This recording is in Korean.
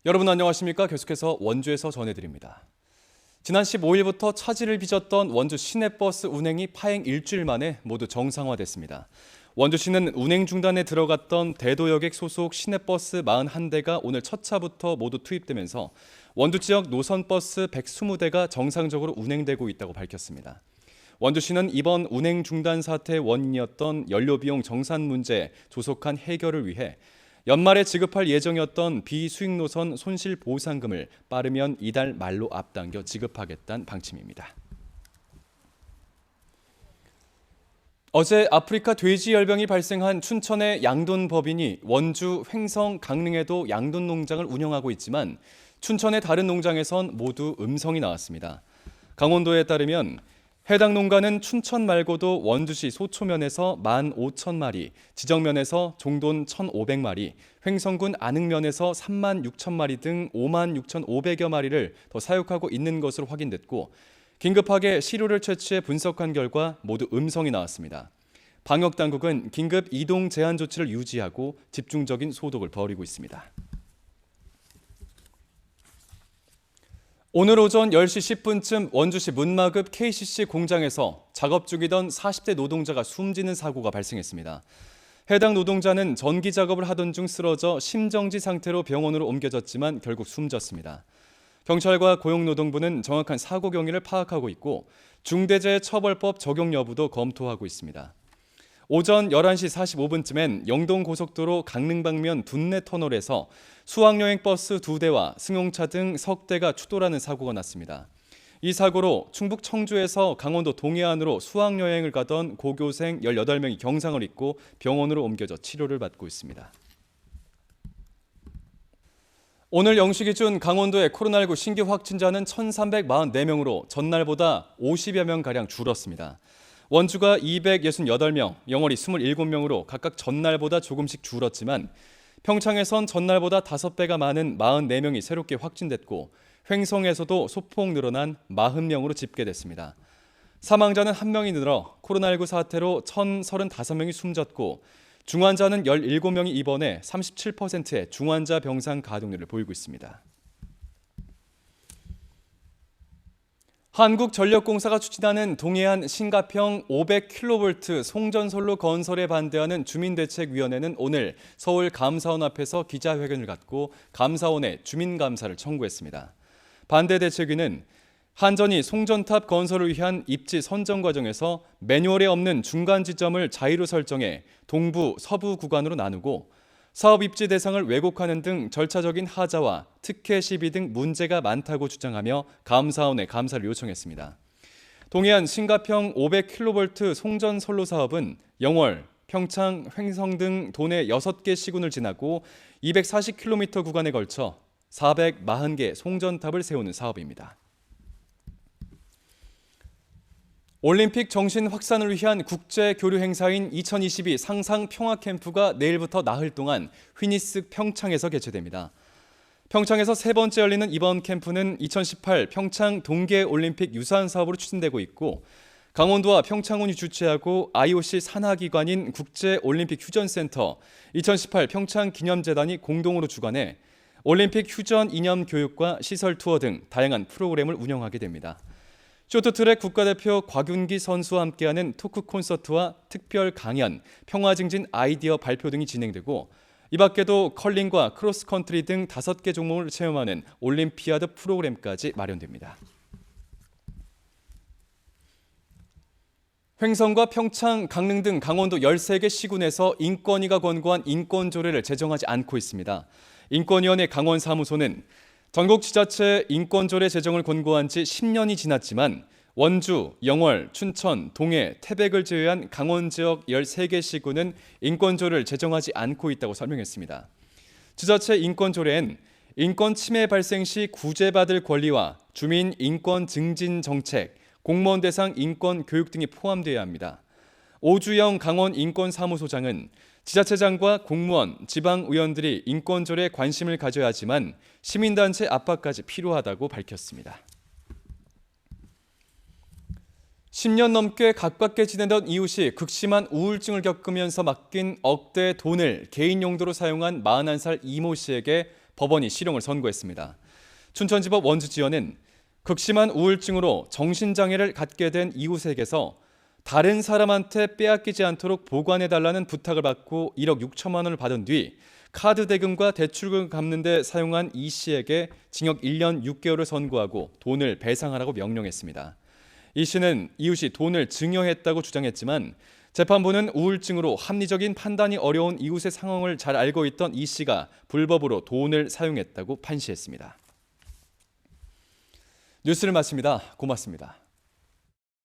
여러분 안녕하십니까? 계속해서 원주에서 전해드립니다. 지난 15일부터 차질을 빚었던 원주 시내버스 운행이 파행 일주일 만에 모두 정상화됐습니다. 원주시는 운행 중단에 들어갔던 대도여객 소속 시내버스 41대가 오늘 첫 차부터 모두 투입되면서 원주 지역 노선버스 120대가 정상적으로 운행되고 있다고 밝혔습니다. 원주시는 이번 운행 중단 사태의 원인이었던 연료비용 정산 문제 조속한 해결을 위해 연말에 지급할 예정이었던 비수익 노선 손실 보상금을 빠르면 이달 말로 앞당겨 지급하겠다는 방침입니다. 어제 아프리카 돼지 열병이 발생한 춘천의 양돈 법인이 원주, 횡성, 강릉에도 양돈 농장을 운영하고 있지만 춘천의 다른 농장에선 모두 음성이 나왔습니다. 강원도에 따르면 해당 농가는 춘천 말고도 원주시 소초면에서 15,000마리, 지정면에서 종돈 1,500마리, 횡성군 안흥면에서 36,000마리 등 56,500여 마리를 더 사육하고 있는 것으로 확인됐고 긴급하게 시료를 채취해 분석한 결과 모두 음성이 나왔습니다. 방역당국은 긴급 이동 제한 조치를 유지하고 집중적인 소독을 벌이고 있습니다. 오늘 오전 10시 10분쯤 원주시 문마급 KCC 공장에서 작업 중이던 40대 노동자가 숨지는 사고가 발생했습니다. 해당 노동자는 전기 작업을 하던 중 쓰러져 심정지 상태로 병원으로 옮겨졌지만 결국 숨졌습니다. 경찰과 고용노동부는 정확한 사고 경위를 파악하고 있고 중대재해처벌법 적용 여부도 검토하고 있습니다. 오전 11시 45분쯤엔 영동고속도로 강릉 방면 둔내 터널에서 수학여행 버스 2대와 승용차 등 석 대가 추돌하는 사고가 났습니다. 이 사고로 충북 청주에서 강원도 동해안으로 수학여행을 가던 고교생 18명이 경상을 입고 병원으로 옮겨져 치료를 받고 있습니다. 오늘 0시 기준 강원도의 코로나19 신규 확진자는 1,344명으로 전날보다 50여 명가량 줄었습니다. 원주가 268명, 영월이 27명으로 각각 전날보다 조금씩 줄었지만 평창에선 전날보다 5배가 많은 44명이 새롭게 확진됐고 횡성에서도 소폭 늘어난 40명으로 집계됐습니다. 사망자는 1명이 늘어 코로나19 사태로 1,035명이 숨졌고 중환자는 17명이 입원해 37%의 중환자 병상 가동률을 보이고 있습니다. 한국전력공사가 추진하는 동해안 신가평 500kV 송전선로 건설에 반대하는 주민대책위원회는 오늘 서울 감사원 앞에서 기자회견을 갖고 감사원에 주민감사를 청구했습니다. 반대대책위는 한전이 송전탑 건설을 위한 입지 선정 과정에서 매뉴얼에 없는 중간 지점을 자의로 설정해 동부, 서부 구간으로 나누고 사업 입지 대상을 왜곡하는 등 절차적인 하자와 특혜 시비 등 문제가 많다고 주장하며 감사원에 감사를 요청했습니다. 동해안 신가평 500kV 송전 선로 사업은 영월, 평창, 횡성 등 도내 6개 시군을 지나고 240km 구간에 걸쳐 440개 송전탑을 세우는 사업입니다. 올림픽 정신 확산을 위한 국제 교류 행사인 2022 상상 평화 캠프가 내일부터 나흘 동안 휘니스 평창에서 개최됩니다. 평창에서 세 번째 열리는 이번 캠프는 2018 평창 동계 올림픽 유산 사업으로 추진되고 있고 강원도와 평창군이 주최하고 IOC 산하기관인 국제 올림픽 휴전센터, 2018 평창 기념재단이 공동으로 주관해 올림픽 휴전 이념 교육과 시설 투어 등 다양한 프로그램을 운영하게 됩니다. 쇼트트랙 국가대표 곽윤기 선수와 함께하는 토크 콘서트와 특별 강연, 평화 증진 아이디어 발표 등이 진행되고 이 밖에도 컬링과 크로스컨트리 등 5개 종목을 체험하는 올림피아드 프로그램까지 마련됩니다. 횡성과 평창, 강릉 등 강원도 13개 시군에서 인권위가 권고한 인권조례를 제정하지 않고 있습니다. 인권위원회 강원사무소는 전국 지자체 인권조례 제정을 권고한 지 10년이 지났지만 원주, 영월, 춘천, 동해, 태백을 제외한 강원 지역 13개 시군은 인권조례를 제정하지 않고 있다고 설명했습니다. 지자체 인권조례엔 인권 침해 발생 시 구제받을 권리와 주민 인권 증진 정책, 공무원 대상 인권 교육 등이 포함되어야 합니다. 오주영 강원 인권사무소장은 지자체장과 공무원, 지방의원들이 인권조례에 관심을 가져야 하지만 시민단체 압박까지 필요하다고 밝혔습니다. 10년 넘게 가깝게 지내던 이웃이 극심한 우울증을 겪으면서 맡긴 억대의 돈을 개인 용도로 사용한 41살 이모 씨에게 법원이 실형을 선고했습니다. 춘천지법 원주지연은 극심한 우울증으로 정신장애를 갖게 된 이웃에게서 다른 사람한테 빼앗기지 않도록 보관해달라는 부탁을 받고 1억 6천만 원을 받은 뒤 카드 대금과 대출금을 갚는 데 사용한 이 씨에게 징역 1년 6개월을 선고하고 돈을 배상하라고 명령했습니다. 이 씨는 이웃이 돈을 증여했다고 주장했지만 재판부는 우울증으로 합리적인 판단이 어려운 이웃의 상황을 잘 알고 있던 이 씨가 불법으로 돈을 사용했다고 판시했습니다. 뉴스를 마칩니다. 고맙습니다.